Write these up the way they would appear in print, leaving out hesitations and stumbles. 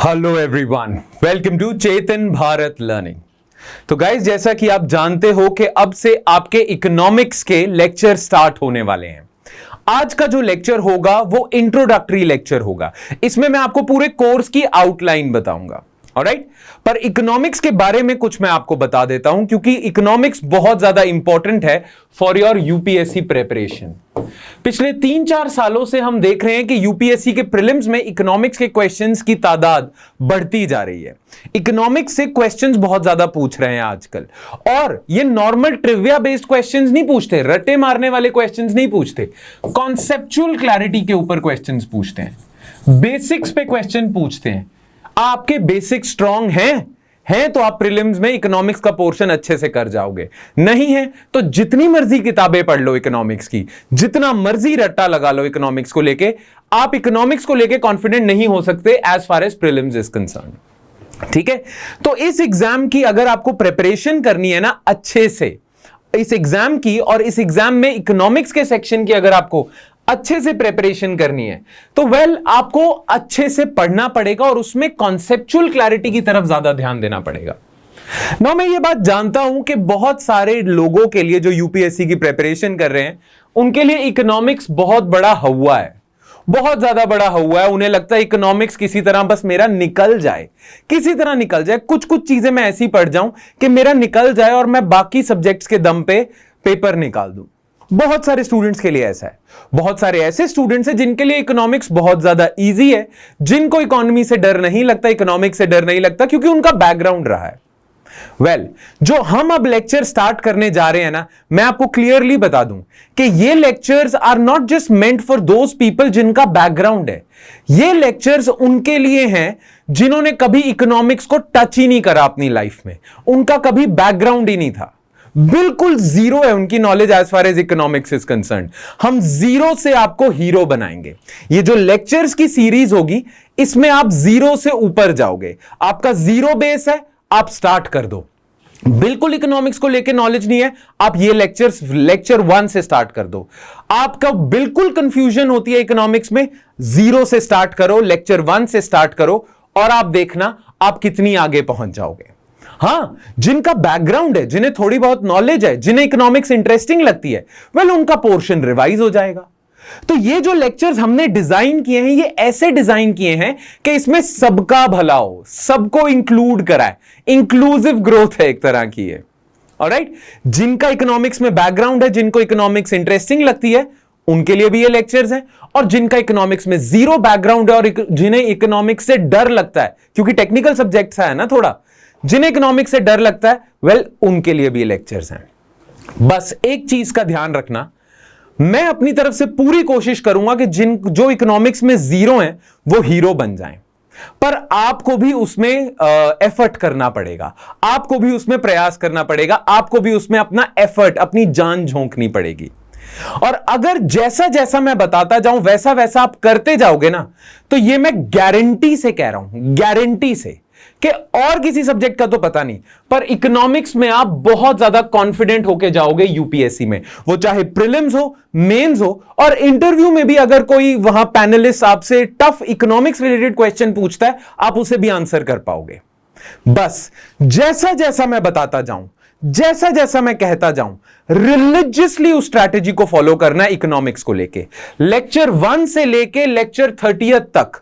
Hello everyone, welcome to Chetan Bharat learning. तो guys, जैसा कि आप जानते हो कि अब से आपके इकोनॉमिक्स के लेक्चर स्टार्ट होने वाले हैं। आज का जो लेक्चर होगा वो इंट्रोडक्टरी लेक्चर होगा। इसमें मैं आपको पूरे कोर्स की आउटलाइन बताऊंगा, ऑलराइट। पर इकोनॉमिक्स के बारे में कुछ मैं आपको बता देता हूं, क्योंकि इकोनॉमिक्स बहुत ज्यादा इंपॉर्टेंट है फॉर योर यूपीएससी प्रिपरेशन। पिछले 3-4 सालों से हम देख रहे हैं कि यूपीएससी के प्रीलिम्स में इकोनॉमिक्स के क्वेश्चंस की तादाद बढ़ती जा रही है। इकोनॉमिक्स से क्वेश्चंस बहुत ज्यादा पूछ रहे हैं आजकल, और ये नॉर्मल ट्रिविया बेस्ड क्वेश्चंस नहीं पूछते, रटे मारने वाले क्वेश्चंस नहीं पूछते, कॉन्सेप्चुअल क्लैरिटी के ऊपर क्वेश्चंस पूछते हैं, बेसिक्स पे क्वेश्चन पूछते हैं। आपके बेसिक स्ट्रांग हैं तो आप प्रीलिम्स में इकोनॉमिक्स का पोर्शन अच्छे से कर जाओगे। नहीं है तो जितनी मर्जी किताबें पढ़ लो इकोनॉमिक्स की, जितना मर्जी रट्टा लगा लो इकोनॉमिक्स को लेके, आप इकोनॉमिक्स को लेके कॉन्फिडेंट नहीं हो सकते as far as prelims is concern. ठीक है, तो इस एग्जाम की अगर आपको प्रिपरेशन करनी है ना अच्छे से, इस एग्जाम की और इस एग्जाम में इकोनॉमिक्स के सेक्शन की अगर आपको अच्छे से प्रिपरेशन करनी है तो आपको अच्छे से पढ़ना पड़ेगा और उसमें कॉन्सेप्चुअल क्लैरिटी की तरफ ज्यादा ध्यान देना पड़ेगा। ना मैं ये बात जानता हूं कि बहुत सारे लोगों के लिए जो यूपीएससी की प्रिपरेशन कर रहे हैं, उनके लिए इकोनॉमिक्स बहुत बड़ा हवा है, बहुत ज्यादा बड़ा हुआ है। उन्हें लगता है इकोनॉमिक्स किसी तरह बस मेरा निकल जाए, किसी तरह निकल जाए, कुछ चीजें मैं ऐसी पढ़ जाऊं कि मेरा निकल जाए और मैं बाकी सब्जेक्ट्स के दम पे पेपर निकाल दूं। बहुत सारे स्टूडेंट्स के लिए ऐसा है। बहुत सारे ऐसे स्टूडेंट्स हैं जिनके लिए इकोनॉमिक्स बहुत ज्यादा इजी है, जिनको इकोनॉमी से डर नहीं लगता, इकोनॉमिक्स से डर नहीं लगता, क्योंकि उनका बैकग्राउंड रहा है। जो हम अब लेक्चर स्टार्ट करने जा रहे हैं ना, मैं आपको क्लियरली बता दूं कि ये lectures are not just meant for those people जिनका बैकग्राउंड है। ये लेक्चर्स उनके लिए हैं जिन्होंने कभी इकोनॉमिक्स को टच ही नहीं करा अपनी लाइफ में, उनका कभी बैकग्राउंड ही नहीं था, बिल्कुल जीरो है उनकी knowledge as far as economics is concerned. हम जीरो से आपको हीरो बनाएंगे। ये जो लेक्चर्स की सीरीज होगी, इसमें आप जीरो से ऊपर जाओगे। आपका जीरो बेस है, आप स्टार्ट कर दो। बिल्कुल इकोनॉमिक्स को लेके नॉलेज नहीं है, आप ये लेक्चर 1 से स्टार्ट कर दो। आपका बिल्कुल कंफ्यूजन होती है इकोनॉमिक्स में, जीरो से स्टार्ट करो, लेक्चर 1 से स्टार्ट करो, और आप देखना आप कितनी आगे पहुंच जाओगे। हां, जिनका बैकग्राउंड है, जिन्हें थोड़ी बहुत नॉलेज है, जिन्हें इकोनॉमिक्स इंटरेस्टिंग लगती है, उनका पोर्शन रिवाइज हो जाएगा। तो ये जो लेक्चर्स हमने डिजाइन किए हैं, ये ऐसे डिजाइन किए हैं कि इसमें सबका भला हो, सबको इंक्लूड कराए, इंक्लूसिव ग्रोथ है एक तरह की है। ऑलराइट, जिनका इकोनॉमिक्स में बैकग्राउंड है, जिनको इकोनॉमिक्स इंटरेस्टिंग लगती है, उनके लिए भी ये लेक्चर्स हैं। और जिनका इकोनॉमिक्स में जीरो बैकग्राउंड है और जिन्हें इकोनॉमिक्स से डर लगता है, क्योंकि टेक्निकल सब्जेक्ट्स है ना थोड़ा, जिन्हें इकोनॉमिक्स से डर लगता है, उनके लिए भी लेक्चर्स हैं। बस एक चीज का ध्यान रखना, मैं अपनी तरफ से पूरी कोशिश करूंगा कि जो इकोनॉमिक्स में जीरो हैं वो हीरो बन जाएं, पर आपको भी उसमें एफर्ट करना पड़ेगा, आपको भी उसमें प्रयास करना पड़ेगा, आपको भी उसमें अपना एफर्ट, अपनी जान झोंकनी पड़ेगी। और अगर जैसा जैसा मैं बताता जाऊं वैसा वैसा आप करते जाओगे ना, तो ये मैं गारंटी से कह रहा हूं, गारंटी से, कि और किसी सब्जेक्ट का तो पता नहीं, पर इकोनॉमिक्स में आप बहुत ज्यादा कॉन्फिडेंट होके जाओगे यूपीएससी में। वो चाहे प्रीलिम्स हो, मेंस हो, और इंटरव्यू में भी अगर कोई वहां पैनलिस्ट आपसे टफ इकोनॉमिक्स रिलेटेड क्वेश्चन पूछता है, आप उसे भी आंसर कर पाओगे। बस जैसा जैसा मैं बताता जाऊं, जैसा जैसा मैं कहता जाऊं, रिलीजियसली उस स्ट्रैटेजी को फॉलो करना है इकोनॉमिक्स को लेके। लेक्चर 1 से लेके लेक्चर 30 तक,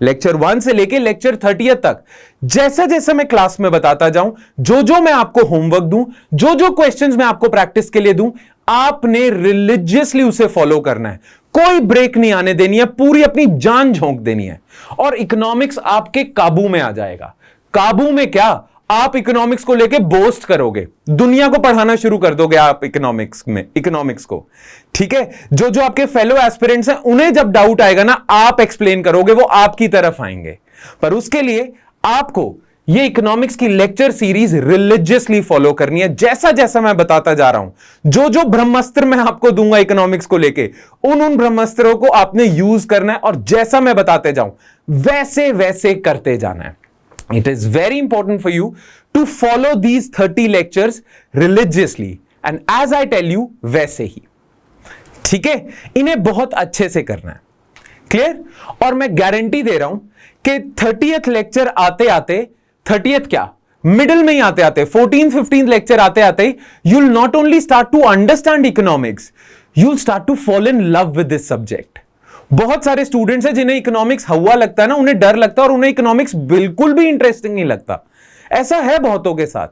लेक्चर 1 से लेके लेक्चर 30 तक, जैसा जैसा मैं क्लास में बताता जाऊं, जो मैं आपको होमवर्क दूं, जो क्वेश्चंस मैं आपको प्रैक्टिस के लिए दूं, आपने रिलीजियसली उसे फॉलो करना है। कोई ब्रेक नहीं आने देनी है, पूरी अपनी जान झोंक देनी है, और इकोनॉमिक्स आपके काबू में आ जाएगा। काबू में क्या, आप इकोनॉमिक्स को लेके बोस्ट करोगे, दुनिया को पढ़ाना शुरू कर दोगे आप इकोनॉमिक्स को। ठीक है, जो आपके फेलो एस्पिरेंट्स हैं, उन्हें जब डाउट आएगा ना, आप एक्सप्लेन करोगे, वो आपकी तरफ आएंगे। पर उसके लिए आपको ये इकोनॉमिक्स की लेक्चर सीरीज रिलीजियसली फॉलो करनी है। जैसा जैसा मैं बताता जा रहा हूं, जो ब्रह्मास्त्र मैं आपको दूंगा इकोनॉमिक्स को लेके, उन ब्रह्मास्त्रों को आपने यूज करना है, और जैसा मैं बताते जाऊं वैसे वैसे करते जाना है। It is very important for you to follow these 30 lectures religiously, and as I tell you, वैसे ही। ठीक है, इन्हें बहुत अच्छे से करना है। क्लियर? और मैं गारंटी दे रहा हूं कि 30th लेक्चर आते आते, 30th क्या, मिडिल में ही आते आते, 14th 15th लेक्चर आते आते, you will not only start to understand economics, you will start to fall in love with this subject. बहुत सारे स्टूडेंट्स हैं जिन्हें इकोनॉमिक्स हवा लगता है ना, उन्हें डर लगता है और उन्हें इकोनॉमिक्स बिल्कुल भी इंटरेस्टिंग नहीं लगता। ऐसा है बहुतों के साथ।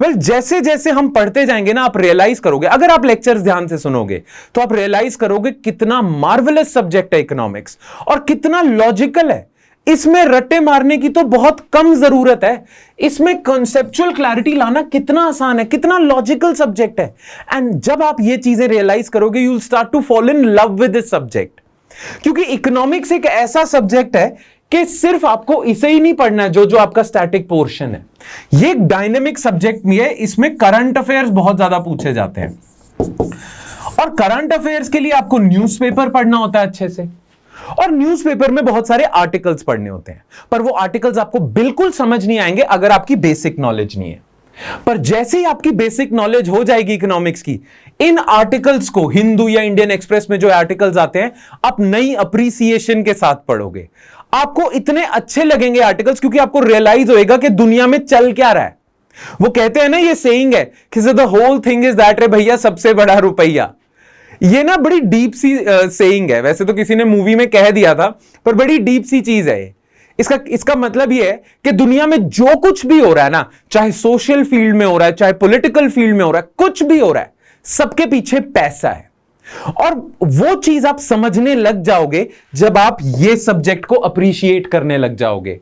वेल, जैसे जैसे हम पढ़ते जाएंगे ना, आप रियलाइज करोगे, अगर आप लेक्चर्स ध्यान से सुनोगे तो आप रियलाइज करोगे कितना मार्वेलस सब्जेक्ट है इकोनॉमिक्स और कितना लॉजिकल है। इसमें रट्टे मारने की तो बहुत कम जरूरत है, इसमें कॉन्सेप्चुअल क्लैरिटी लाना कितना आसान है, कितना लॉजिकल सब्जेक्ट है। एंड जब आप ये चीजें रियलाइज करोगे, you will start to fall in love with this subject. क्योंकि इकोनॉमिक्स एक ऐसा सब्जेक्ट है कि सिर्फ आपको इसे ही नहीं पढ़ना है, जो आपका स्टैटिक पोर्शन है। ये एक डायनेमिक सब्जेक्ट भी है, इसमें करंट अफेयर्स बहुत ज्यादा पूछे जाते हैं और करंट अफेयर्स के लिए आपको न्यूज़पेपर पढ़ना होता है अच्छे से, और न्यूज़पेपर में बहुत सारे आर्टिकल्स पढ़ने होते हैं, पर वो आर्टिकल्स आपको बिल्कुल समझ नहीं आएंगे अगर आपकी बेसिक नॉलेज नहीं है। पर जैसे ही आपकी बेसिक नॉलेज हो जाएगी इकोनॉमिक्स की, इन आर्टिकल्स को, हिंदू या इंडियन एक्सप्रेस में जो आर्टिकल्स आते हैं, आप नई अप्रिसिएशन के साथ पढ़ोगे। आपको इतने अच्छे लगेंगे आर्टिकल्स, क्योंकि आपको रियलाइज होएगा कि दुनिया में चल क्या रहा है। वो कहते हैं ना, ये सेइंग है कि the whole thing is that, रे भैया सबसे बड़ा रुपया। ये ना बड़ी डीप सी सेइंग है, वैसे तो किसी ने मूवी में कह दिया था, पर बड़ी डीप सी चीज है। इसका मतलब ये है कि दुनिया में जो कुछ भी हो रहा है ना, चाहे सोशल फील्ड में हो रहा है, चाहे पॉलिटिकल फील्ड में हो रहा है, कुछ भी हो रहा है, सबके पीछे पैसा है। और वो चीज आप समझने लग जाओगे जब आप ये सब्जेक्ट को अप्रिशिएट करने लग जाओगे,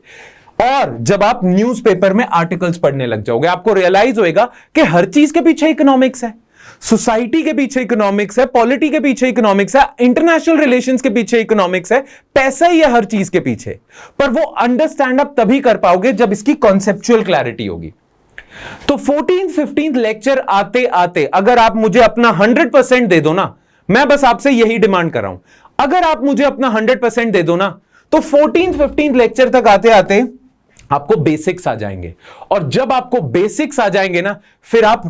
और जब आप न्यूज़पेपर में आर्टिकल्स पढ़ने लग जाओगे, आपको रियलाइज होएगा कि हर चीज के पीछे इकोनॉमिक्स है। सोसाइटी के पीछे इकोनॉमिक्स है, पॉलिटी के पीछे इकोनॉमिक्स है, इंटरनेशनल रिलेशंस के पीछे इकोनॉमिक्स है, पैसा ही है हर चीज के पीछे। पर वो अंडरस्टैंड आप तभी कर पाओगे जब इसकी कॉन्सेप्चुअल क्लैरिटी होगी। तो 14th 15th लेक्चर आते आते अगर आप मुझे अपना 100% दे दो ना, मैं बस आपसे यही डिमांड कर रहा हूं, अगर आप मुझे अपना 100% दे दो ना, तो 14th 15th लेक्चर तक आते आते आपको बेसिक्स आ जाएंगे। और जब आपको बेसिक्स आ जाएंगे ना, फिर आप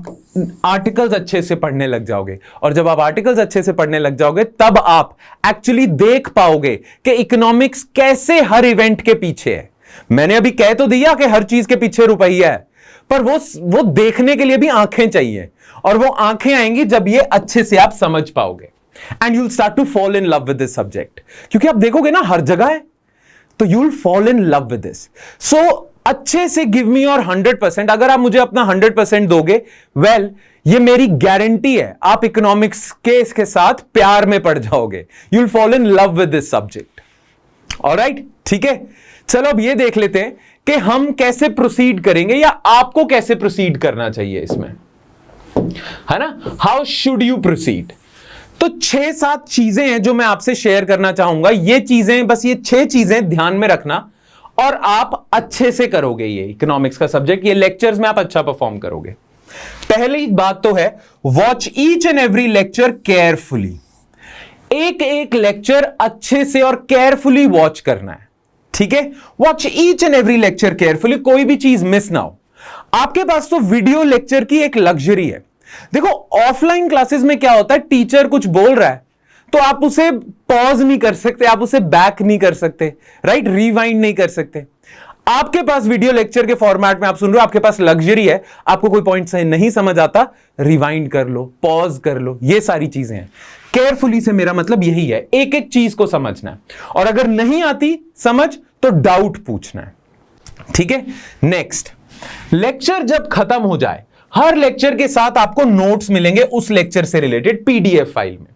आर्टिकल्स अच्छे से पढ़ने लग जाओगे, और जब आप आर्टिकल्स अच्छे से पढ़ने लग जाओगे, तब आप एक्चुअली देख पाओगे कि इकोनॉमिक्स कैसे हर इवेंट के पीछे है। मैंने अभी कह तो दिया कि हर चीज के पीछे रुपया है, पर वो देखने के लिए भी आंखें चाहिए, और वो आंखें आएंगी जब ये अच्छे से आप समझ पाओगे। And you will start to fall in love with this subject, क्योंकि आप देखोगे ना हर जगह है, तो you will fall in love with this. So अच्छे से गिव मी योर 100%। अगर आप मुझे अपना 100% दोगे, वेल, ये मेरी गारंटी है, आप इकोनॉमिक्स के इसके साथ प्यार में पड़ जाओगे। You will fall in love with this subject. Alright, ठीक है। चलो अब ये देख लेते हैं कि हम कैसे प्रोसीड करेंगे, या आपको कैसे प्रोसीड करना चाहिए इसमें, है ना। How should you proceed. तो 6-7 चीजें हैं जो मैं आपसे शेयर करना चाहूंगा। ये चीजें, बस ये 6 चीजें ध्यान में रखना, और आप अच्छे से करोगे ये इकोनॉमिक्स का सब्जेक्ट, ये लेक्चर्स में आप अच्छा परफॉर्म करोगे। पहली बात तो है, watch each and every lecture carefully. एक एक लेक्चर अच्छे से और केयरफुली वॉच करना है, ठीक है। Watch each and every lecture carefully, कोई भी चीज मिस ना हो। आपके पास तो वीडियो लेक्चर की एक लग्जरी है। देखो, ऑफलाइन क्लासेस में क्या होता है, टीचर कुछ बोल रहा है तो आप उसे पॉज नहीं कर सकते, आप उसे बैक नहीं कर सकते, राइट, रिवाइंड नहीं कर सकते। आपके पास वीडियो लेक्चर के फॉर्मेट में आप सुन रहे हो, आपके पास लग्जरी है, आपको कोई पॉइंट सही नहीं समझ आता, रिवाइंड कर लो, पॉज कर लो, ये सारी चीजें हैं। केयरफुली से मेरा मतलब यही है, एक एक चीज को समझना है, और अगर नहीं आती समझ तो डाउट पूछना है, ठीक है। नेक्स्ट, लेक्चर जब खत्म हो जाए, हर लेक्चर के साथ आपको नोट्स मिलेंगे उस लेक्चर से रिलेटेड पीडीएफ फाइल में।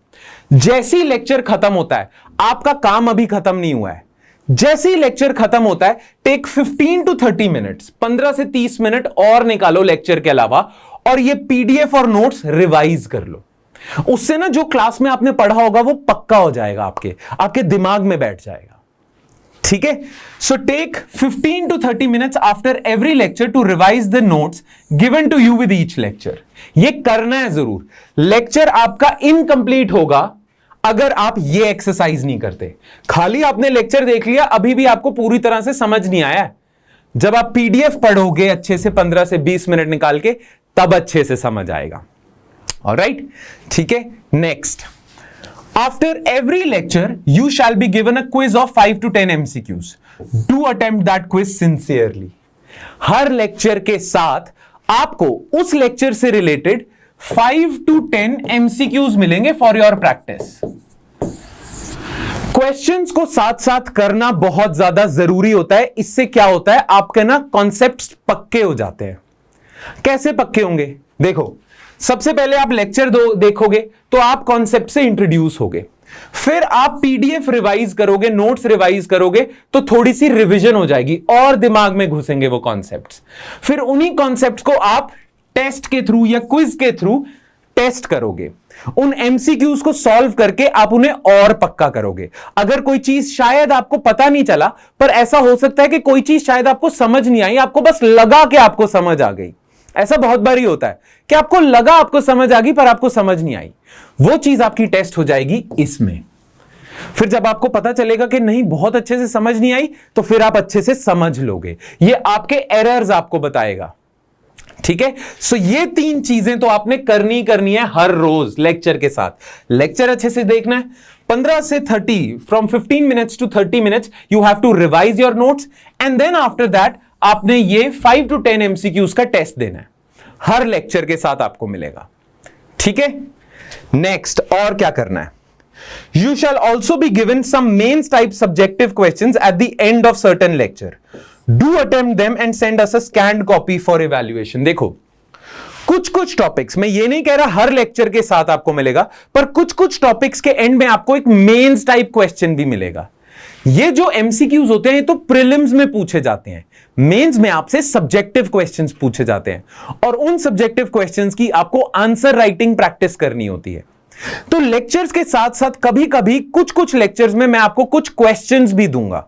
जैसे ही लेक्चर खत्म होता है, आपका काम अभी खत्म नहीं हुआ है, जैसे ही लेक्चर खत्म होता है, टेक 15 to 30 मिनट्स, 15 से 30 मिनट और निकालो लेक्चर के अलावा, और ये पीडीएफ और नोट्स रिवाइज कर लो। उससे ना जो क्लास में आपने पढ़ा होगा वो पक्का हो जाएगा, आपके दिमाग में बैठ जाएगा, ठीक है। So take 15 to 30 minutes after every lecture to revise the notes given to you with each lecture. ये करना है जरूर। लेक्चर आपका इनकंप्लीट होगा अगर आप ये एक्सरसाइज नहीं करते। खाली आपने लेक्चर देख लिया, अभी भी आपको पूरी तरह से समझ नहीं आया। जब आप पीडीएफ पढ़ोगे अच्छे से 15 से 20 मिनट निकाल के, तब अच्छे से समझ आएगा। ऑलराइट, ठीक है। Next, after every lecture you shall be given a quiz of 5 to 10 MCQs. Do attempt that quiz sincerely. Her lecture के साथ आपको उस लेक्चर से रिलेटेड 5 to 10 MCQs मिलेंगे फॉर योर प्रैक्टिस. क्वेश्चंस को साथ साथ करना बहुत ज्यादा जरूरी होता है. इससे क्या होता है, आपके ना कॉन्सेप्ट्स पक्के हो जाते हैं. कैसे पक्के होंगे? देखो, सबसे पहले आप लेक्चर देखोगे तो आप कॉन्सेप्ट से इंट्रोड्यूस होगे. फिर आप पीडीएफ रिवाइज करोगे, नोट्स रिवाइज करोगे तो थोड़ी सी रिवीजन हो जाएगी और दिमाग में घुसेंगे वो कॉन्सेप्ट्स. फिर उन्हीं कॉन्सेप्ट्स को आप टेस्ट के थ्रू या क्विज के थ्रू टेस्ट करोगे. उन एमसीक्यूज को सॉल्व करके आप उन्हें और पक्का करोगे. अगर कोई चीज शायद आपको पता नहीं चला, पर ऐसा हो सकता है कि कोई चीज शायद आपको समझ नहीं आई, आपको बस लगा कि आपको समझ आ गई. ऐसा बहुत बार ही होता है कि आपको लगा आपको समझ आ गई पर आपको समझ नहीं आई. वो चीज आपकी टेस्ट हो जाएगी इसमें. फिर जब आपको पता चलेगा कि नहीं बहुत अच्छे से समझ नहीं आई, तो फिर आप अच्छे से समझ लोगे. ये आपके एरर्स आपको बताएगा. ठीक है. सो ये 3 चीजें तो आपने करनी है हर रोज लेक्चर के साथ. लेक्चर अच्छे से देखना है. 15 से 30, from 15 minutes to 30 minutes you have to revise your notes and then after that आपने ये 5 to 10 MCQs का टेस्ट देना है. हर लेक्चर के साथ आपको मिलेगा. ठीक है. नेक्स्ट और क्या करना है? You shall also be given some mains type subjective questions at the end of certain lecture. Do attempt them and send us a scanned copy for evaluation. देखो, कुछ टॉपिक्स, मैं ये नहीं कह रहा हर लेक्चर के साथ आपको मिलेगा, पर कुछ टॉपिक्स के एंड में आपको एक मेंस टाइप क्वेश्चन भी मिलेगा. ये जो एमसीक्यूज होते हैं तो प्रीलिम्स में पूछे जाते हैं. मेंस में आपसे सब्जेक्टिव क्वेश्चंस पूछे जाते हैं और उन सब्जेक्टिव क्वेश्चंस की आपको आंसर राइटिंग प्रैक्टिस करनी होती है. तो लेक्चर्स के साथ साथ कभी कभी कुछ लेक्चर्स में मैं आपको कुछ क्वेश्चंस भी दूंगा.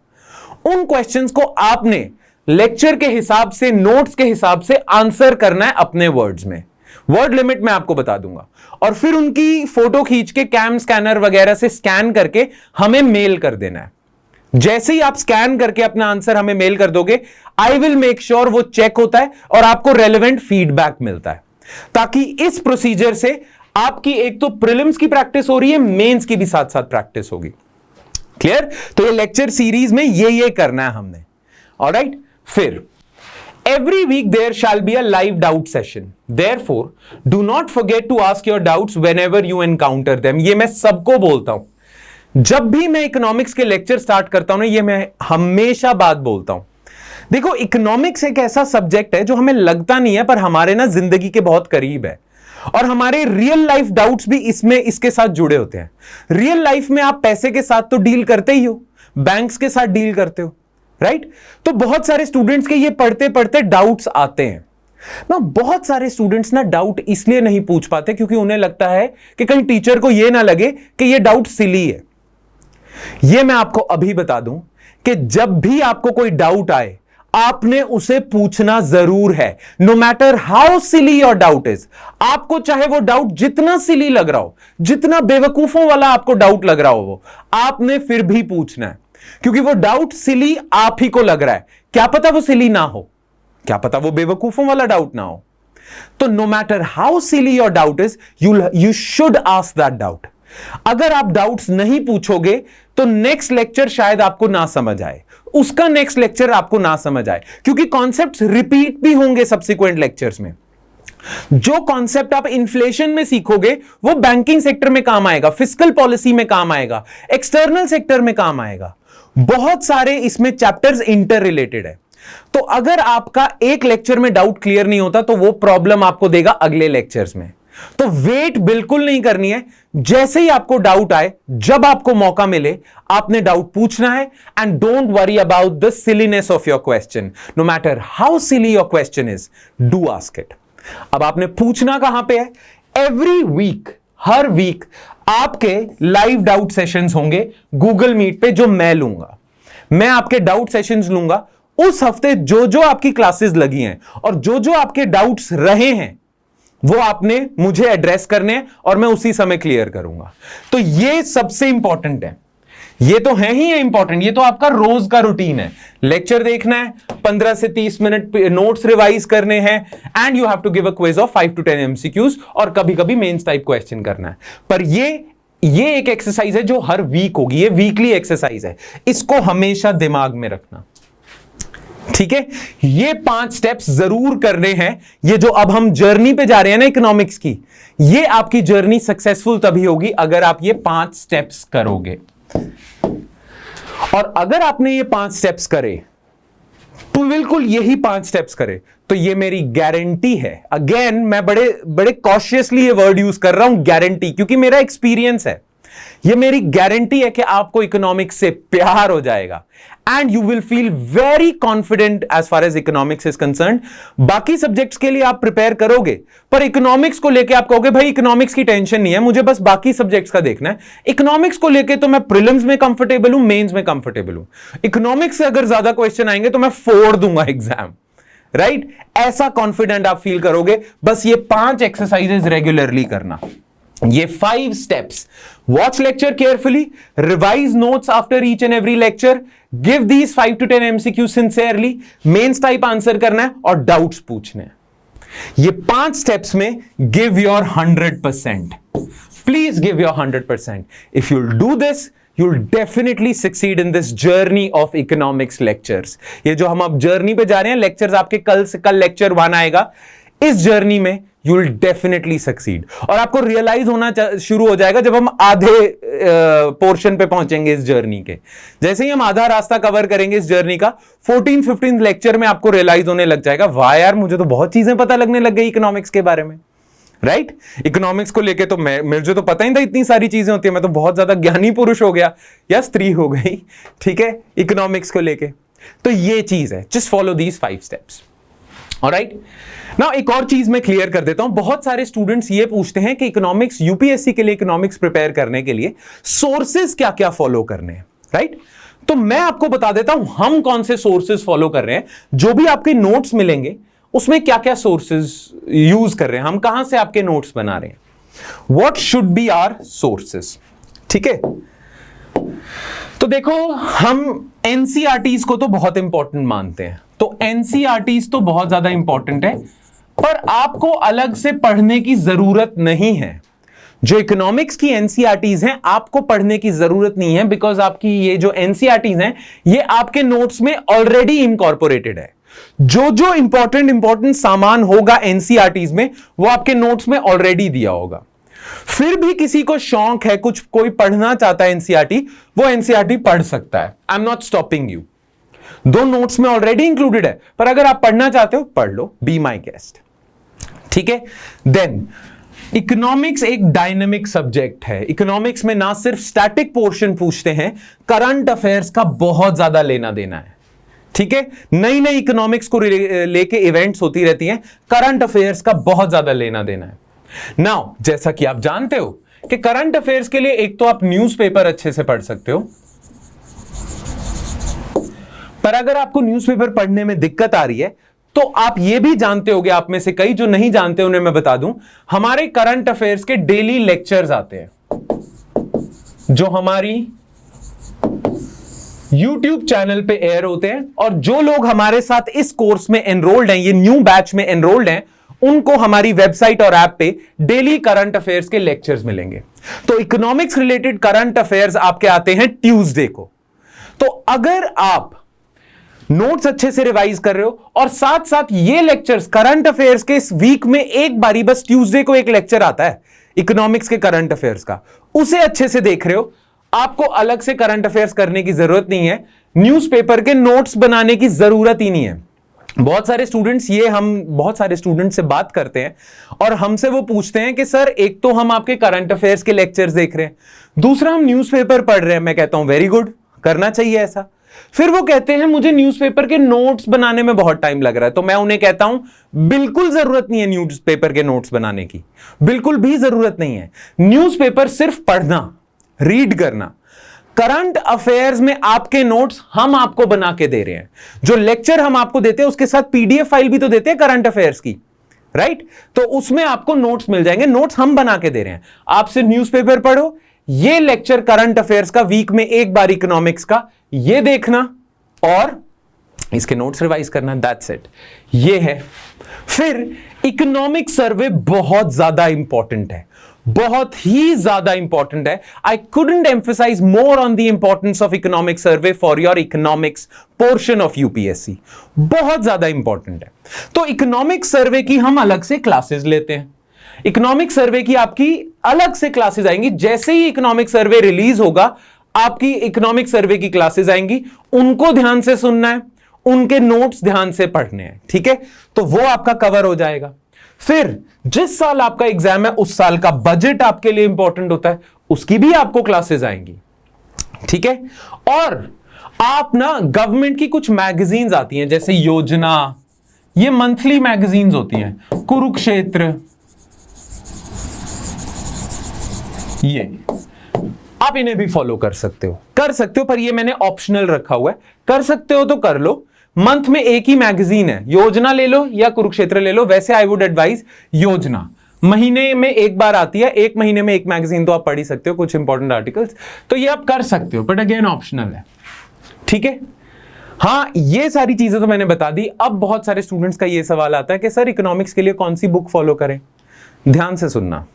उन क्वेश्चंस को आपने लेक्चर के हिसाब से, नोट्स के हिसाब से आंसर करना है अपने वर्ड्स में. वर्ड लिमिट मैं आपको बता दूंगा और फिर उनकी फोटो खींच के कैम स्कैनर वगैरह से स्कैन करके हमें मेल कर देना है. जैसे ही आप स्कैन करके अपना आंसर हमें मेल कर दोगे, आई विल मेक श्योर वो चेक होता है और आपको रेलेवेंट फीडबैक मिलता है. ताकि इस प्रोसीजर से आपकी एक तो प्रीलिम्स की प्रैक्टिस हो रही है, मेंस की भी साथ साथ प्रैक्टिस होगी. क्लियर? तो ये लेक्चर सीरीज में ये करना है हमने. ऑलराइट. फिर every week there shall be a live doubt session. Therefore, do not forget to ask your doubts whenever you encounter them. ये मैं सबको बोलता हूं. जब भी मैं इकोनॉमिक्स के लेक्चर स्टार्ट करता हूं ना, ये मैं हमेशा बात बोलता हूं. देखो, इकोनॉमिक्स एक ऐसा सब्जेक्ट है जो हमें लगता नहीं है पर हमारे ना जिंदगी के बहुत करीब है और हमारे रियल लाइफ डाउट्स भी इसके साथ जुड़े होते हैं. रियल लाइफ में आप पैसे के साथ तो डील करते ही हो, बैंक्स के साथ डील करते हो, राइट? तो बहुत सारे स्टूडेंट्स के ये पढ़ते पढ़ते डाउट्स आते हैं ना. बहुत सारे स्टूडेंट्स ना डाउट इसलिए नहीं पूछ पाते क्योंकि उन्हें लगता है कि कहीं टीचर को ये ना लगे कि ये डाउट सिली है. ये मैं आपको अभी बता दूं कि जब भी आपको कोई डाउट आए, आपने उसे पूछना जरूर है. No matter how silly your doubt is. आपको चाहे वो डाउट जितना सिली लग रहा हो, जितना बेवकूफों वाला आपको डाउट लग रहा हो, वो आपने फिर भी पूछना है. क्योंकि वो डाउट सिली आप ही को लग रहा है. क्या पता वो सिली ना हो, क्या पता वो बेवकूफों वाला डाउट ना हो. तो no matter how silly your doubt is, you should ask that doubt. अगर आप डाउट्स नहीं पूछोगे तो नेक्स्ट लेक्चर शायद आपको ना समझ आए, उसका नेक्स्ट लेक्चर आपको ना समझ आए, क्योंकि कॉन्सेप्ट्स रिपीट भी होंगे सब्सिक्वेंट लेक्चर्स में. जो कॉन्सेप्ट आप इन्फ्लेशन में सीखोगे वो बैंकिंग सेक्टर में काम आएगा, फिस्कल पॉलिसी में काम आएगा, एक्सटर्नल सेक्टर में काम आएगा. बहुत सारे इसमें चैप्टर्स इंटर रिलेटेड है. तो अगर आपका एक लेक्चर में डाउट क्लियर नहीं होता तो वो प्रॉब्लम आपको देगा अगले लेक्चर्स में. तो वेट बिल्कुल नहीं करनी है. जैसे ही आपको डाउट आए, जब आपको मौका मिले, आपने डाउट पूछना है. And don't worry about the silliness of your question. No matter how silly your question is, do ask it. अब आपने पूछना कहां पे है? एवरी वीक, हर वीक आपके लाइव डाउट सेशंस होंगे गूगल मीट पे, जो मैं लूंगा. मैं आपके डाउट सेशंस लूंगा. उस हफ्ते जो आपकी क्लासेस लगी हैं और जो आपके डाउट्स रहे हैं वो आपने मुझे एड्रेस करने हैं और मैं उसी समय क्लियर करूंगा. तो ये सबसे इंपॉर्टेंट है. ये तो है ही इंपॉर्टेंट. ये तो आपका रोज का रूटीन है. लेक्चर देखना है, 15 से 30 मिनट नोट्स रिवाइज करने हैं, and you have to give a quiz of 5 to 10 MCQs और कभी कभी मेंस टाइप क्वेश्चन करना है. पर ये ये एक एक्सरसाइज है जो हर वीक होगी, ये वीकली एक्सरसाइज है, इसको हमेशा दिमाग में रखना, ठीक है। ये 5 स्टेप्स जरूर करने हैं। ये जो अब हम जर्नी पे जा रहे हैं ना इकोनॉमिक्स की, ये आपकी जर्नी सक्सेसफुल तभी होगी अगर आप ये 5 स्टेप्स करोगे। और अगर आपने ये 5 स्टेप्स करे, तो बिल्कुल यही 5 स्टेप्स करे, तो ये मेरी गारंटी है। अगेन मैं बड़े बड़े कॉशियसली ये वर्ड यूज कर रहा हूं, गारंटी, क्योंकि मेरा एक्सपीरियंस है। ये मेरी गारंटी है कि आपको इकोनॉमिक्स से प्यार हो जाएगा and you will feel very confident as far as economics is concerned. बाकी सब्जेक्ट्स के लिए आप प्रिपेयर करोगे, पर इकोनॉमिक्स को लेके आप कहोगे भाई इकोनॉमिक्स की टेंशन नहीं है, मुझे बस बाकी सब्जेक्ट्स का देखना है। इकोनॉमिक्स को लेके तो मैं प्रीलिम्स में कंफर्टेबल हूं, मेंस में कंफर्टेबल हूं, इकोनॉमिक्स से अगर ज्यादा क्वेश्चन आएंगे तो मैं फोड़ दूंगा एग्जाम, राइट? ऐसा कॉन्फिडेंट आप फील करोगे। बस ये 5 एक्सरसाइजेस रेगुलरली करना, ये 5 steps. Watch lecture carefully, revise notes after each and every lecture, give these 5 to 10 MCQs sincerely, mains type answer करना है और doubts पूछने हैं। ये 5 steps में give your 100%. Please give your 100%. If you'll do this, you'll definitely succeed in this journey of economics lectures. ये जो हम अब जर्नी पे जा रहे हैं, lectures आपके कल से कल lecture 1 आएगा, इस जर्नी में यू विल डेफिनेटली सक्सीड। और आपको रियलाइज होना शुरू हो जाएगा जब हम आधे पोर्शन पे पहुंचेंगे इस जर्नी के। जैसे ही हम आधा रास्ता कवर करेंगे इस जर्नी का, 14-15 लेक्चर में आपको रियलाइज होने लग जाएगा, वाह यार मुझे तो बहुत चीजें पता लगने लग गई इकोनॉमिक्स के बारे में, राइट? इकोनॉमिक्स को लेके तो मुझे तो पता ही था इतनी सारी चीजें होती है, मैं तो बहुत ज्यादा ज्ञानी पुरुष हो गया या स्त्री हो गई, ठीक है, इकोनॉमिक्स को लेके। तो ये चीज है, just follow these 5 steps. Alright, now एक और चीज मैं क्लियर कर देता हूं। बहुत सारे स्टूडेंट्स ये पूछते हैं कि इकोनॉमिक्स, यूपीएससी के लिए इकोनॉमिक्स प्रिपेयर करने के लिए सोर्सेज क्या क्या फॉलो करने हैं, राइट? तो मैं आपको बता देता हूं हम कौन से सोर्सेज फॉलो कर रहे हैं। जो भी आपके नोट्स मिलेंगे उसमें क्या क्या सोर्सेज यूज कर रहे हैं, हम कहां से आपके नोट्स बना रहे हैं, what should be our sources, ठीक है? तो देखो, हम एनसीईआरटीज को तो बहुत इंपॉर्टेंट मानते हैं, तो एनसीईआरटीज तो बहुत ज्यादा इंपॉर्टेंट है, पर आपको अलग से पढ़ने की जरूरत नहीं है। जो इकोनॉमिक्स की एनसीईआरटीज हैं आपको पढ़ने की जरूरत नहीं है, बिकॉज आपकी ये जो एनसीईआरटीज हैं ये आपके नोट्स में ऑलरेडी इनकॉर्पोरेटेड है। जो इंपॉर्टेंट सामान होगा एनसीईआरटीज में वो आपके नोट्स में ऑलरेडी दिया होगा। फिर भी किसी को शौक है, कोई पढ़ना चाहता है एनसीईआरटी, वो एनसीईआरटी पढ़ सकता है। I am not stopping you, दो नोट्स में ऑलरेडी इंक्लूडेड है, पर अगर आप पढ़ना चाहते हो पढ़ लो, बी माई गेस्ट, ठीक है? देन इकोनॉमिक्स एक डायनेमिक सब्जेक्ट है। इकोनॉमिक्स में ना सिर्फ स्टैटिक पोर्शन पूछते हैं, करंट अफेयर्स का बहुत ज्यादा लेना देना है, ठीक है? नई नई इकोनॉमिक्स को लेके इवेंट्स होती रहती हैं, करंट अफेयर्स का बहुत ज्यादा लेना देना है। नाउ जैसा कि आप जानते हो कि करंट अफेयर्स के लिए एक तो आप न्यूज़पेपर अच्छे से पढ़ सकते हो, पर अगर आपको न्यूज़पेपर पढ़ने में दिक्कत आ रही है तो आप ये भी जानते होंगे, आप में से कई जो नहीं जानते उन्हें मैं बता दूं, हमारे करंट अफेयर्स के डेली लेक्चर्स आते हैं जो हमारी YouTube चैनल पे एयर होते हैं, और जो लोग हमारे साथ इस कोर्स में एनरोल्ड हैं, ये न्यू बैच में एनरोल्ड हैं, उनको हमारी वेबसाइट और ऐप पे डेली करंट अफेयर्स के लेक्चर्स मिलेंगे। तो इकोनॉमिक्स रिलेटेड करंट अफेयर्स आपके आते हैं ट्यूसडे को। तो अगर आप नोट्स अच्छे से रिवाइज कर रहे हो और साथ साथ ये लेक्चर्स करंट अफेयर्स के, इस वीक में एक बारी बस ट्यूसडे को एक लेक्चर आता है इकोनॉमिक्स के करंट अफेयर्स का, उसे अच्छे से देख रहे हो, आपको अलग से करंट अफेयर्स करने की जरूरत नहीं है, न्यूज़पेपर के नोट्स बनाने की जरूरत ही नहीं है। बहुत सारे स्टूडेंट्स से बात करते हैं और हमसे वो पूछते हैं कि सर एक तो हम आपके करंट अफेयर्स के लेक्चर्स देख रहे हैं, दूसरा हम न्यूज़पेपर पढ़ रहे हैं। मैं कहता हूं वेरी गुड, करना चाहिए ऐसा। फिर वो कहते हैं मुझे न्यूज़पेपर के नोट्स बनाने में बहुत टाइम लग रहा है, तो मैं उन्हें कहता हूं बिल्कुल जरूरत नहीं है न्यूज़पेपर के नोट्स बनाने की, बिल्कुल भी जरूरत नहीं है। न्यूज़पेपर सिर्फ पढ़ना, रीड करना। करंट अफेयर्स में आपके नोट्स हम आपको बना के दे रहे हैं। जो लेक्चर हम आपको देते हैं उसके साथ पीडीएफ फाइल भी तो देते हैं करंट अफेयर्स की, राइट? तो उसमें आपको नोट्स मिल जाएंगे, नोट्स हम बना के दे रहे हैं। आप सिर्फ न्यूज़पेपर पढ़ो, ये लेक्चर करंट अफेयर्स का वीक में एक बार इकोनॉमिक्स का ये देखना और इसके नोट्स रिवाइज करना, दैट्स इट। ये है। फिर इकोनॉमिक सर्वे बहुत ज्यादा इंपॉर्टेंट है, बहुत ही ज्यादा इंपॉर्टेंट है। I couldn't emphasize more on the importance of economic survey for your economics portion of UPSC. बहुत ज्यादा इंपॉर्टेंट है। तो इकोनॉमिक सर्वे की हम अलग से क्लासेस लेते हैं। इकोनॉमिक सर्वे की आपकी अलग से क्लासेस आएंगी। जैसे ही इकोनॉमिक सर्वे रिलीज होगा, आपकी इकोनॉमिक सर्वे की क्लासेस आएंगी, उनको ध्यान से सुनना है, उनके नोट्स ध्यान से पढ़ने हैं, ठीक है। तो वो आपका कवर हो जाएगा। फिर जिस साल आपका एग्जाम है उस साल का बजट आपके लिए इंपॉर्टेंट होता है, उसकी भी आपको क्लासेस आएंगी, ठीक है। और आप ना गवर्नमेंट की कुछ मैगजीन्स आती हैं, जैसे योजना, ये मंथली मैगजीन्स होती हैं, कुरुक्षेत्र, ये आप इन्हें भी फॉलो कर सकते हो, पर ये मैंने ऑप्शनल रखा हुआ है। कर सकते हो तो कर लो। मंथ में एक ही मैगजीन है, योजना ले लो या कुरुक्षेत्र ले लो। वैसे आई वुड एडवाइज योजना, महीने में एक बार आती है, एक महीने में एक मैगजीन तो आप पढ़ ही सकते हो, कुछ इंपॉर्टेंट आर्टिकल्स, तो ये आप कर सकते हो, बट अगेन ऑप्शनल है, ठीक है। हाँ, ये सारी चीजें तो मैंने बता दी। अब बहुत सारे स्टूडेंट्स का ये सवाल आता है कि सर इकोनॉमिक्स के लिए कौन सी बुक फॉलो करें। ध्यान से सुनना,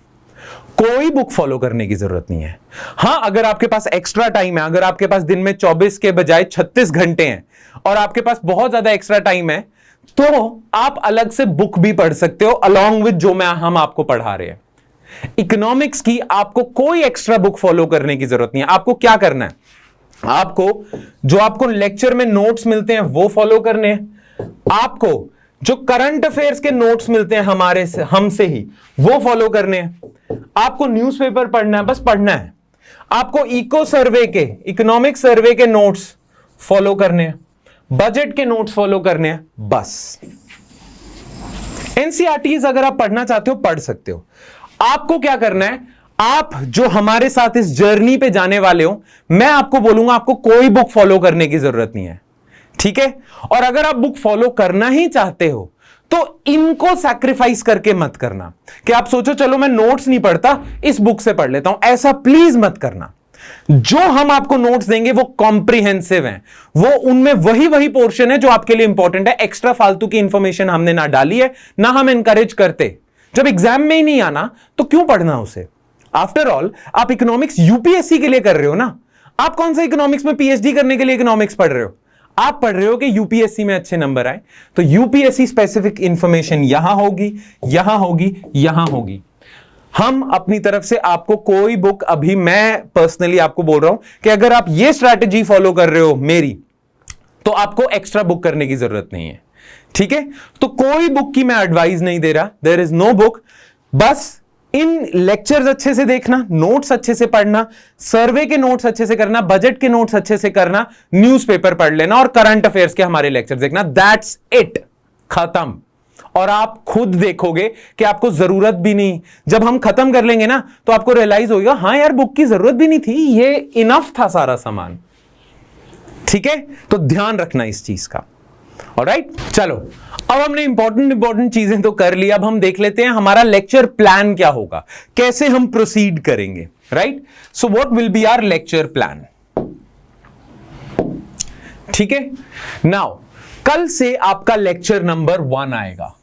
कोई बुक फॉलो करने की जरूरत नहीं है। हां, अगर आपके पास एक्स्ट्रा टाइम है, अगर आपके पास दिन में 24 के बजाय 36 घंटे हैं और आपके पास बहुत ज्यादा एक्स्ट्रा टाइम है, तो आप अलग से बुक भी पढ़ सकते हो अलॉन्ग विद जो हम आपको पढ़ा रहे हैं। इकोनॉमिक्स की आपको कोई एक्स्ट्रा बुक फॉलो करने की जरूरत नहीं है। आपको क्या करना है, आपको लेक्चर में नोट्स मिलते हैं वो फॉलो करने हैं, आपको जो करंट अफेयर्स के नोट्स मिलते हैं हमसे ही वो फॉलो करने हैं, आपको न्यूज़पेपर पढ़ना है, बस पढ़ना है। आपको इकोनॉमिक सर्वे के नोट्स फॉलो करने हैं, बजट के नोट्स फॉलो करने हैं, बस। एनसीईआरटीज अगर आप पढ़ना चाहते हो पढ़ सकते हो। आपको क्या करना है, आप जो हमारे साथ इस जर्नी पे जाने वाले हो, मैं आपको बोलूंगा आपको कोई बुक फॉलो करने की जरूरत नहीं है, ठीक है। और अगर आप बुक फॉलो करना ही चाहते हो तो इनको सैक्रिफाइस करके मत करना कि आप सोचो चलो मैं नोट्स नहीं पढ़ता, इस बुक से पढ़ लेता हूं, ऐसा प्लीज मत करना। जो हम आपको नोट्स देंगे वो कॉम्प्रिहेंसिव हैं, वो उनमें वही पोर्शन है जो आपके लिए इंपॉर्टेंट है। एक्स्ट्रा फालतू की इंफॉर्मेशन हमने ना डाली है, ना हम एनकरेज करते। जब एग्जाम में ही नहीं आना तो क्यों पढ़ना उसे। आफ्टर ऑल आप इकोनॉमिक्स यूपीएससी के लिए कर रहे हो ना, आप कौन सा इकोनॉमिक्स में पीएचडी करने के लिए इकोनॉमिक्स पढ़ रहे हो। आप पढ़ रहे हो कि यूपीएससी में अच्छे नंबर आए, तो यूपीएससी स्पेसिफिक इंफॉर्मेशन यहां होगी, यहां होगी, यहां होगी। हम अपनी तरफ से आपको कोई बुक, अभी मैं पर्सनली आपको बोल रहा हूं कि अगर आप ये स्ट्रैटेजी फॉलो कर रहे हो मेरी, तो आपको एक्स्ट्रा बुक करने की जरूरत नहीं है, ठीक है। तो कोई बुक की मैं एडवाइस नहीं दे रहा, देयर इज नो बुक। बस इन लेक्चर्स अच्छे से देखना, नोट्स अच्छे से पढ़ना, सर्वे के नोट्स अच्छे से करना, बजट के नोट्स अच्छे से करना, न्यूज़पेपर पढ़ लेना और करंट अफेयर्स के हमारे लेक्चर देखना। दैट्स इट, खत्म। और आप खुद देखोगे कि आपको जरूरत भी नहीं, जब हम खत्म कर लेंगे ना तो आपको रियलाइज होगा हाँ यार बुक की जरूरत भी नहीं थी, ये इनफ था सारा सामान, ठीक है। तो ध्यान रखना इस चीज का। ऑलराइट, चलो अब हमने इंपॉर्टेंट चीजें तो कर ली, अब हम देख लेते हैं हमारा लेक्चर प्लान क्या होगा, कैसे हम प्रोसीड करेंगे। Right, so what will be our lecture plan, ठीक है। नाउ कल से आपका लेक्चर नंबर 1 आएगा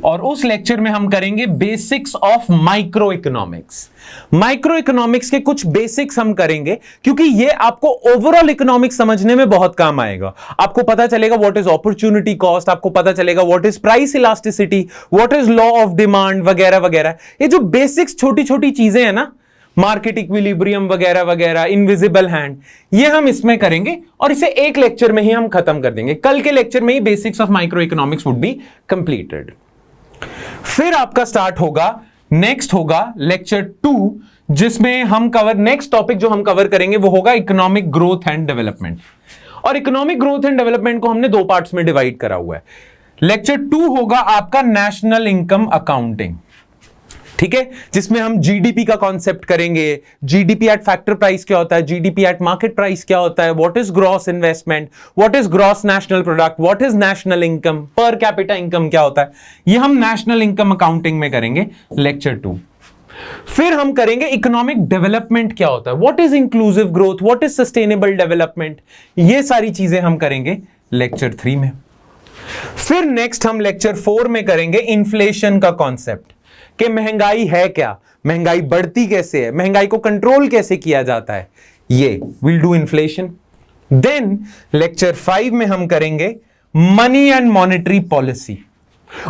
और उस लेक्चर में हम करेंगे basics of micro economics. Micro economics के कुछ बेसिक्स हम करेंगे क्योंकि ये आपको ओवरऑल इकोनॉमिक्स समझने में बहुत काम आएगा। आपको पता चलेगा व्हाट इज अपॉर्चुनिटी कॉस्ट, आपको पता चलेगा what is price elasticity, what is law of demand वगैरह वगैरह। ये जो बेसिक्स छोटी छोटी चीजें हैं ना, मार्केट इक्विलिब्रियम वगैरह वगैरह, इनविजिबल हैंड, ये हम इसमें करेंगे और इसे एक लेक्चर में ही हम खत्म कर देंगे। कल के लेक्चर में ही basics of micro economics would be completed. फिर आपका स्टार्ट होगा, नेक्स्ट होगा लेक्चर 2, जिसमें हम नेक्स्ट टॉपिक जो हम कवर करेंगे वो होगा इकोनॉमिक ग्रोथ एंड डेवलपमेंट। और इकोनॉमिक ग्रोथ एंड डेवलपमेंट को हमने 2 पार्ट्स में डिवाइड करा हुआ है। लेक्चर 2 होगा आपका नेशनल इनकम अकाउंटिंग, ठीक है, जिसमें हम जीडीपी का कॉन्सेप्ट करेंगे। जीडीपी एट फैक्टर प्राइस क्या होता है, जीडीपी एट मार्केट प्राइस क्या होता है, what is gross investment, what is gross national product, what is national income, per capita income क्या होता है, ये हम नेशनल इनकम अकाउंटिंग में करेंगे लेक्चर 2। फिर हम करेंगे इकोनॉमिक डेवलपमेंट क्या होता है, what is inclusive growth, what is sustainable development, ये सारी चीजें हम करेंगे लेक्चर 3 में। फिर नेक्स्ट हम लेक्चर 4 में करेंगे इन्फ्लेशन का कॉन्सेप्ट, कि महंगाई है क्या, महंगाई बढ़ती कैसे है, महंगाई को कंट्रोल कैसे किया जाता है, ये will do inflation. Then lecture 5 में हम करेंगे मनी एंड मॉनेटरी पॉलिसी।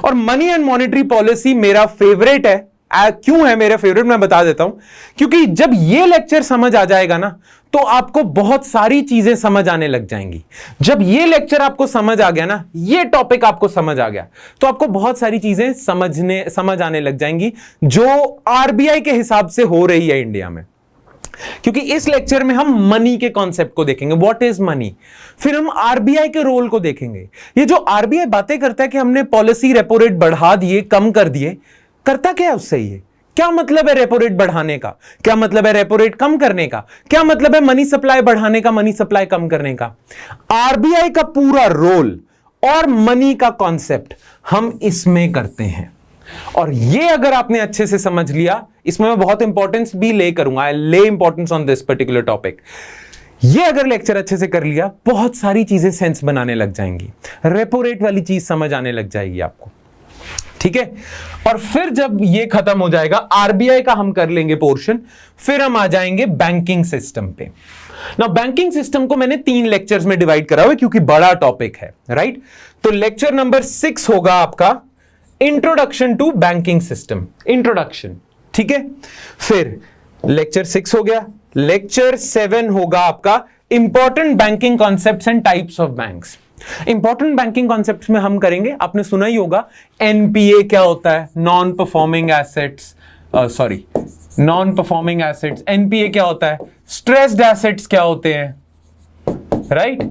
और मनी एंड मॉनेटरी पॉलिसी मेरा फेवरेट है। क्यों है मेरा फेवरेट, मैं बता देता हूं। क्योंकि जब ये लेक्चर समझ आ जाएगा ना, तो आपको बहुत सारी चीजें समझ आने लग जाएंगी। जब ये लेक्चर आपको समझ आ गया ना, ये टॉपिक आपको समझ आ गया, तो आपको बहुत सारी चीजें समझ आने लग जाएंगी जो आरबीआई के हिसाब से हो रही है इंडिया में। क्योंकि इस लेक्चर में हम मनी के कॉन्सेप्ट को देखेंगे, व्हाट इज मनी। फिर हम आरबीआई के रोल को देखेंगे। ये जो आरबीआई बातें करता है कि हमने पॉलिसी रेपो रेट बढ़ा दिए, कम कर दिए, करता क्या है उससे? ये क्या मतलब है रेपो रेट बढ़ाने का, क्या मतलब है रेपो रेट कम करने का, क्या मतलब है मनी सप्लाई बढ़ाने का, मनी सप्लाई कम करने का। आरबीआई का पूरा रोल और मनी का कॉन्सेप्ट हम इसमें करते हैं। और ये अगर आपने अच्छे से समझ लिया, इसमें मैं बहुत इंपॉर्टेंस भी ले करूंगा, आई ले importance on this particular topic. ये अगर लेक्चर अच्छे से कर लिया, बहुत सारी चीजें सेंस बनाने लग जाएंगी, रेपो रेट वाली चीज समझ आने लग जाएगी आपको, ठीक है। और फिर जब ये खत्म हो जाएगा, आरबीआई का हम कर लेंगे पोर्शन, फिर हम आ जाएंगे बैंकिंग सिस्टम पे। ना बैंकिंग सिस्टम को मैंने 3 लेक्चर्स में डिवाइड करा हुआ है क्योंकि बड़ा टॉपिक है, राइट। तो लेक्चर नंबर 6 होगा आपका introduction to banking system, introduction, ठीक है। फिर लेक्चर 6 हो गया। लेक्चर 7 होगा आपका important banking concepts and types of banks. Important banking concepts में हम करेंगे, आपने सुना ही होगा एनपीए क्या होता है, non performing assets, non performing assets. NPA क्या होता है, स्ट्रेस्ड एसेट्स क्या होते हैं, राइट।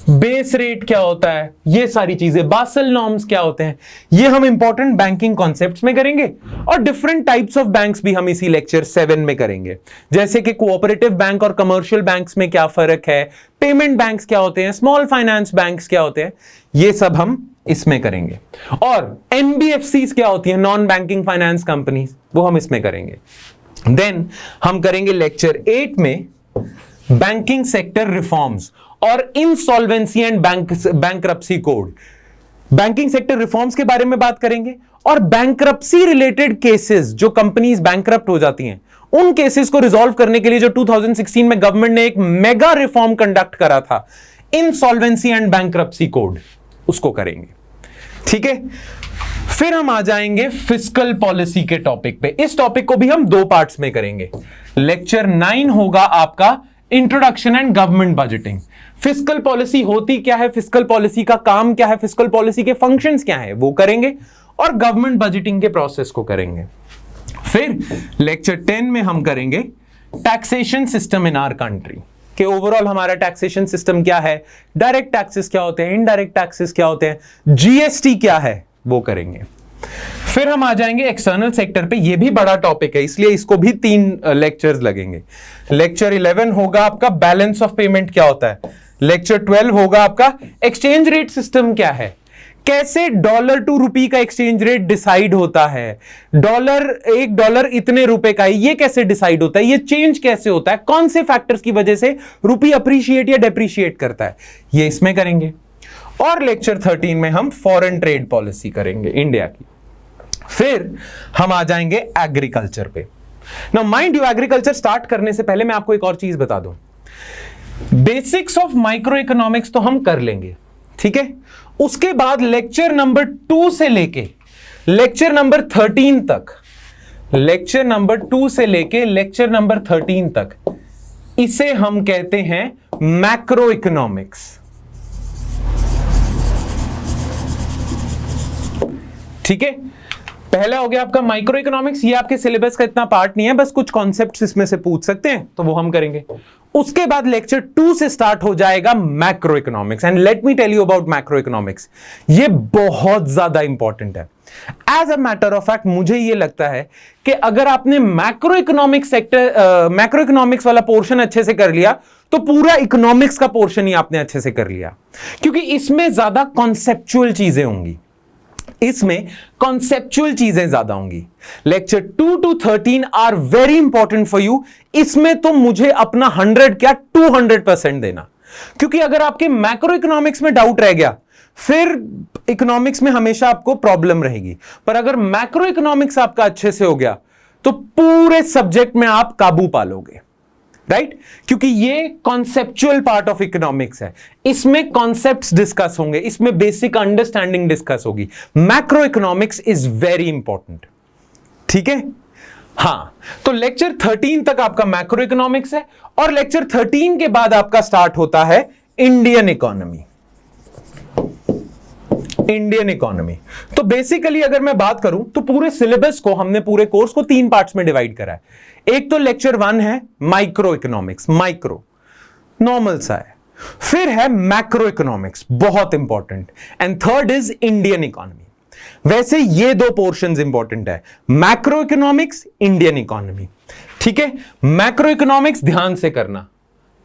बेस रेट क्या होता है, ये सारी चीजें, बासल नॉर्म्स क्या होते हैं, ये हम इंपॉर्टेंट बैंकिंग कॉन्सेप्ट्स में करेंगे। और डिफरेंट टाइप्स ऑफ बैंक्स भी हम इसी लेक्चर 7 में करेंगे, जैसे कि कोऑपरेटिव बैंक और कमर्शियल बैंक्स में क्या फर्क है, पेमेंट बैंक्स क्या होते हैं, स्मॉल फाइनेंस बैंक्स क्या होते हैं, ये सब हम इसमें करेंगे। और एनबीएफसीज क्या होती है, नॉन बैंकिंग फाइनेंस कंपनीज, वो हम इसमें करेंगे। देन हम करेंगे लेक्चर 8 में बैंकिंग सेक्टर रिफॉर्म्स और insolvency and bankruptcy code. Banking sector reforms के बारे में बात करेंगे और बैंक्रप्सी रिलेटेड केसेस, जो कंपनीज बैंक्रप्ट हो जाती हैं, उन केसेस को रिजॉल्व करने के लिए जो 2016 में गवर्नमेंट ने एक मेगा रिफॉर्म कंडक्ट करा था, इंसॉल्वेंसी एंड बैंक्रप्सी कोड, उसको करेंगे, ठीक है। फिर हम आ जाएंगे फिस्कल पॉलिसी के टॉपिक पे। इस टॉपिक को भी हम 2 पार्ट्स में करेंगे। लेक्चर 9 होगा आपका introduction and government budgeting. Fiscal policy होती क्या है, फिस्कल पॉलिसी का काम क्या है, फिस्कल पॉलिसी के फंक्शंस क्या है, वो करेंगे। और गवर्नमेंट बजटिंग के प्रोसेस को करेंगे। फिर लेक्चर 10 में हम करेंगे taxation system in our country, कि ओवरऑल हमारा टैक्सेशन सिस्टम क्या है, डायरेक्ट टैक्सेस क्या होते हैं, इनडायरेक्ट टैक्सेस क्या होते हैं, जीएसटी क्या है, वो करेंगे। फिर हम आ जाएंगे एक्सटर्नल सेक्टर पे, ये भी बड़ा टॉपिक है, इसलिए इसको भी 3 लेक्चर्स लगेंगे। लेक्चर 11 होगा आपका बैलेंस ऑफ पेमेंट क्या होता है। लेक्चर 12 होगा आपका एक्सचेंज रेट सिस्टम क्या है, कैसे डॉलर टू रुपी का एक्सचेंज रेट डिसाइड होता है, $1 इतने रुपए का है, ये कैसे डिसाइड होता है, ये चेंज कैसे होता है, कौन से फैक्टर्स की वजह से रुपी अप्रिशिएट या डेप्रिशिएट करता है, ये इसमें करेंगे। और लेक्चर 13 में हम फॉरेन ट्रेड पॉलिसी करेंगे इंडिया की। फिर हम आ जाएंगे एग्रीकल्चर पे। Now mind you, agriculture start करने से पहले मैं आपको एक और चीज बता दूं, बेसिक्स ऑफ माइक्रो इकोनॉमिक्स तो हम कर लेंगे, ठीक है। उसके बाद लेक्चर नंबर 2 से लेके लेक्चर नंबर 13 तक, लेक्चर नंबर 2 से लेके लेक्चर नंबर 13 तक, इसे हम कहते हैं मैक्रो इकोनॉमिक्स, ठीक है। पहला हो गया आपका माइक्रो इकोनॉमिक्स, ये आपके सिलेबस का इतना पार्ट नहीं है, बस कुछ कॉन्सेप्ट्स इसमें से पूछ सकते हैं, तो वो हम करेंगे। उसके बाद लेक्चर 2 से स्टार्ट हो जाएगा macro economics. And let me tell you about macro economics, ये बहुत ज्यादा इंपॉर्टेंट है। As a matter of fact मुझे ये लगता है कि अगर आपने macro economics sector, macro economics वाला पोर्शन अच्छे से कर लिया, तो पूरा इकोनॉमिक्स का पोर्शन ही आपने अच्छे से कर लिया, क्योंकि इसमें ज्यादा कॉन्सेप्चुअल चीजें होंगी, इसमें कॉन्सेप्चुअल चीजें ज्यादा होंगी। Lecture 2 to 13 are very important for you. इसमें तो मुझे अपना 100 क्या 200% देना, क्योंकि अगर आपके मैक्रो इकोनॉमिक्स में डाउट रह गया, फिर इकोनॉमिक्स में हमेशा आपको प्रॉब्लम रहेगी। पर अगर मैक्रो इकोनॉमिक्स आपका अच्छे से हो गया तो पूरे सब्जेक्ट में आप काबू पा लोगे, राइट? क्योंकि ये कॉन्सेप्चुअल पार्ट ऑफ इकोनॉमिक्स है, इसमें कॉन्सेप्ट्स डिस्कस होंगे, इसमें बेसिक अंडरस्टैंडिंग डिस्कस होगी। Macro economics is very important, ठीक है? हाँ, तो लेक्चर 13 तक आपका मैक्रो इकोनॉमिक्स है और लेक्चर 13 के बाद आपका स्टार्ट होता है इंडियन इकोनॉमी। इंडियन इकोनॉमी, तो बेसिकली अगर मैं बात करूं तो पूरे सिलेबस को हमने, पूरे कोर्स को 3 पार्ट्स में डिवाइड करा है। एक तो लेक्चर 1 है माइक्रो इकोनॉमिक्स, माइक्रो नॉर्मल सा है, फिर है मैक्रो इकोनॉमिक्स बहुत important, and third is Indian economy. वैसे ये 2 पोर्शंस इंपॉर्टेंट है, मैक्रो इकोनॉमिक्स, इंडियन इकोनॉमी, ठीक है? मैक्रो इकोनॉमिक्स ध्यान से करना,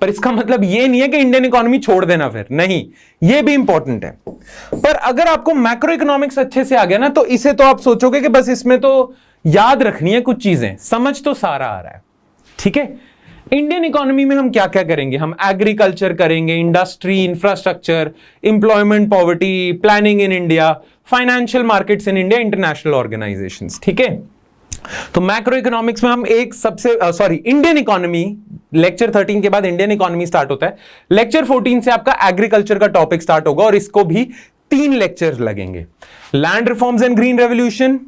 पर इसका मतलब ये नहीं है कि इंडियन इकोनॉमी छोड़ देना, फिर नहीं, ये भी इंपॉर्टेंट है। पर अगर आपको मैक्रो इकोनॉमिक्स अच्छे से आ गया ना, तो इसे तो आप सोचोगे कि बस इसमें तो याद रखनी है कुछ चीजें, समझ तो सारा आ रहा है, ठीक है? इंडियन इकोनॉमी में हम क्या क्या करेंगे? हम एग्रीकल्चर करेंगे, industry, infrastructure, employment, poverty, planning in India, financial markets in India, international organisations, ठीक है? तो मैक्रो इकोनॉमिक्स में हम एक सबसे इंडियन इकोनॉमी, लेक्चर 13 के बाद इंडियन इकोनॉमी स्टार्ट होता है। लेक्चर 14 से आपका एग्रीकल्चर का टॉपिक स्टार्ट होगा और इसको भी 3 लेक्चर लगेंगे। Land reforms and green revolution,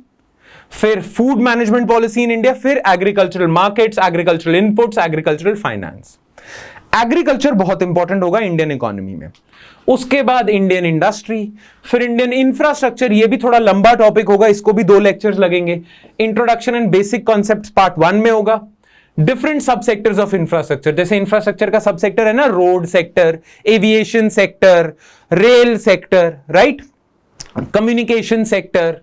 फिर food management policy in India, फिर agricultural markets, agricultural inputs, agricultural finance. Agriculture बहुत इंपॉर्टेंट होगा इंडियन इकोनॉमी में। उसके बाद इंडियन इंडस्ट्री, फिर इंडियन इंफ्रास्ट्रक्चर, ये भी थोड़ा लंबा टॉपिक होगा, इसको भी 2 लेक्चर्स लगेंगे। Introduction and basic concepts part 1 में होगा। डिफरेंट सब सेक्टर्स ऑफ इंफ्रास्ट्रक्चर, जैसे इंफ्रास्ट्रक्चर का सब सेक्टर है ना, road sector, aviation sector, rail sector, right, communication sector,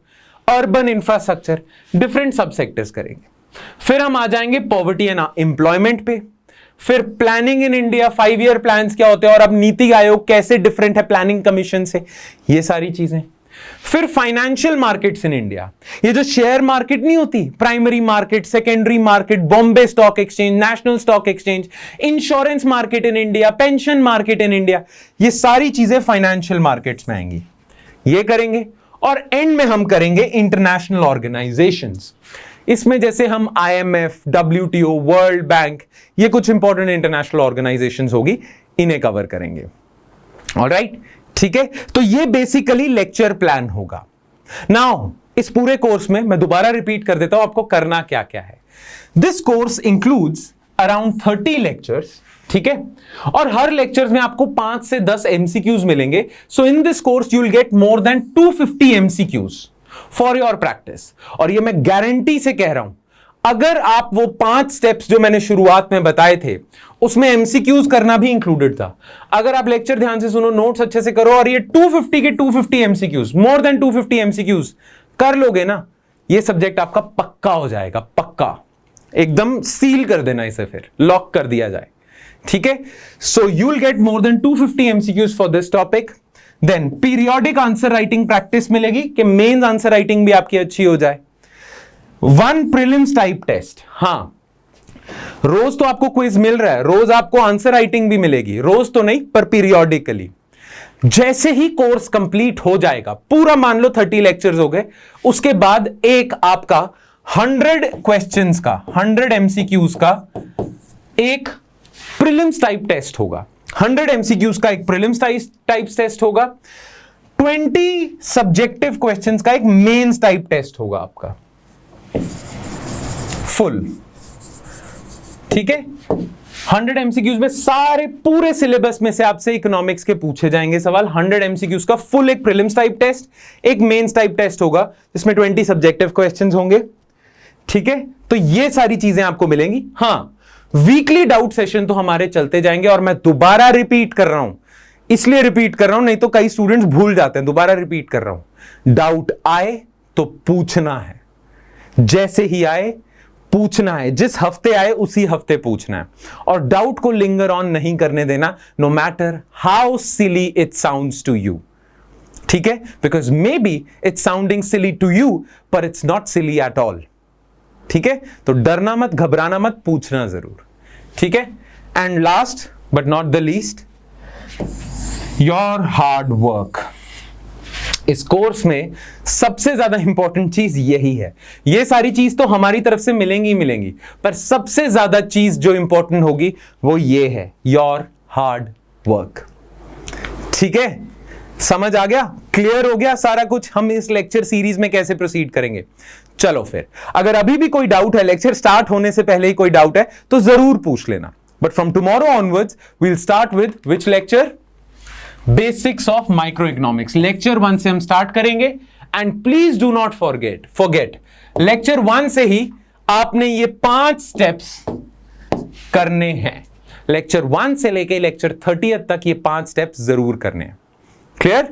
urban infrastructure, different सब सेक्टर्स करेंगे। फिर हम आ जाएंगे पॉवर्टी एंड एम्प्लॉयमेंट पे, फिर planning in India, 5 year plans क्या होते हैं और अब नीति आयोग कैसे डिफरेंट है प्लानिंग कमीशन से, ये सारी चीजें। फिर फाइनेंशियल मार्केट्स इन इंडिया, ये जो शेयर मार्केट नहीं होती, primary market, secondary market, Bombay stock exchange, national stock exchange, insurance market in India, pension market in India, ये सारी चीजें फाइनेंशियल मार्केट्स में आएंगी, ये करेंगे। और एंड में हम करेंगे इंटरनेशनल ऑर्गेनाइजेशंस, इसमें जैसे हम IMF, WTO, वर्ल्ड बैंक, ये कुछ इंपॉर्टेंट इंटरनेशनल ऑर्गेनाइजेशंस होगी, इन्हें कवर करेंगे। ऑलराइट, ठीक है? तो ये बेसिकली लेक्चर प्लान होगा। नाउ इस पूरे कोर्स में मैं दोबारा रिपीट कर देता हूं आपको करना क्या क्या है। This course includes around 30 lectures, ठीक है? और हर लेक्चर्स में आपको 5 से 10 MCQs मिलेंगे। So in this course you will get more than 250 MCQs for your practice. और ये मैं गारंटी से कह रहा हूं, अगर आप वो 5 स्टेप्स जो मैंने शुरुआत में बताए थे उसमें MCQs करना भी इंक्लूडेड था, अगर आप लेक्चर ध्यान से सुनो, नोट्स अच्छे से करो और ये 250 के 250 MCQs, मोर देन 250 MCQs कर लोगे ना, ये सब्जेक्ट आपका पक्का हो जाएगा, पक्का, एकदम सील कर देना इसे, फिर लॉक कर दिया जाए, ठीक है? So you will get more than 250 MCQs for this topic. Then periodic answer writing practice मिलेगी कि मेंस आंसर राइटिंग भी आपकी अच्छी हो जाए। 1 प्रीलिम्स टाइप टेस्ट, हाँ, रोज तो आपको क्विज मिल रहा है, रोज आपको आंसर राइटिंग भी मिलेगी, रोज तो नहीं पर पीरियोडिकली। जैसे ही कोर्स कंप्लीट हो जाएगा, पूरा मान लो 30 लेक्चर्स हो गए, उसके बाद एक आपका 100 क्वेश्चंस का, 100 MCQs का एक प्रीलिम्स टाइप टेस्ट होगा। 100 MCQs का एक प्रीलिम्स टाइप टेस्ट होगा, 20 सब्जेक्टिव क्वेश्चंस का एक मेंस टाइप टेस्ट होगा आपका फुल, ठीक है? 100 MCQs में सारे पूरे सिलेबस में से आपसे इकोनॉमिक्स के पूछे जाएंगे सवाल। 100 MCQs का फुल एक प्रीलिम्स टाइप टेस्ट, एक मेंस टाइप टेस्ट होगा जिसमें 20 सब्जेक्टिव क्वेश्चंस होंगे, ठीक है? तो ये सारी चीजें आपको मिलेंगी। हाँ, वीकली डाउट सेशन तो हमारे चलते जाएंगे, और मैं दोबारा रिपीट कर रहा हूं, इसलिए रिपीट कर रहा हूं, नहीं तो कई स्टूडेंट्स भूल जाते हैं, दोबारा रिपीट कर रहा हूं। डाउट आए तो पूछना है, जैसे ही आए पूछना है, जिस हफ्ते आए उसी हफ्ते पूछना है, और डाउट को लिंगर ऑन नहीं करने देना, no matter how silly it sounds to you, ठीक है? Because maybe it's sounding silly to you पर it's not silly at all, ठीक है? तो डरना मत, घबराना मत, पूछना जरूर, ठीक है? And last but not the least, your hard work. इस कोर्स में सबसे ज्यादा इंपॉर्टेंट चीज यही है। ये सारी चीज तो हमारी तरफ से मिलेंगी ही मिलेंगी, पर सबसे ज्यादा चीज जो इंपॉर्टेंट होगी वो ये है, योर हार्ड वर्क। ठीक है, समझ आ गया, क्लियर हो गया सारा कुछ, हम इस लेक्चर सीरीज में कैसे प्रोसीड करेंगे। चलो फिर, अगर अभी भी कोई डाउट है, लेक्चर स्टार्ट होने से पहले ही कोई डाउट है तो जरूर पूछ लेना। But from tomorrow onwards we'll start with which lecture? Basics of micro economics. Lecture 1 से हम स्टार्ट करेंगे and please do not forget lecture 1 से ही आपने ये 5 स्टेप्स करने हैं। लेक्चर 1 से लेके लेक्चर 30 तक ये 5 स्टेप्स जरूर करने हैं। Clear?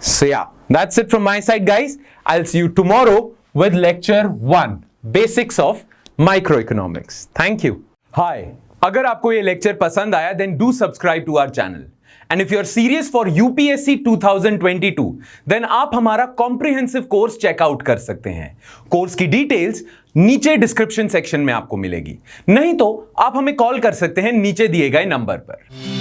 So yeah, that's it from my side, guys. I'll see you tomorrow with lecture 1, Basics of Microeconomics. Thank you. Hi. अगर आपको ये लेक्चर पसंद आया, then do subscribe to our channel. And if you're serious for UPSC 2022, then आप हमारा comprehensive course check out कर सकते हैं। कोर्स की डिटेल्स नीचे डिस्क्रिप्शन सेक्शन में आपको मिलेगी, नहीं तो आप हमें कॉल कर सकते हैं नीचे दिए गए नंबर पर।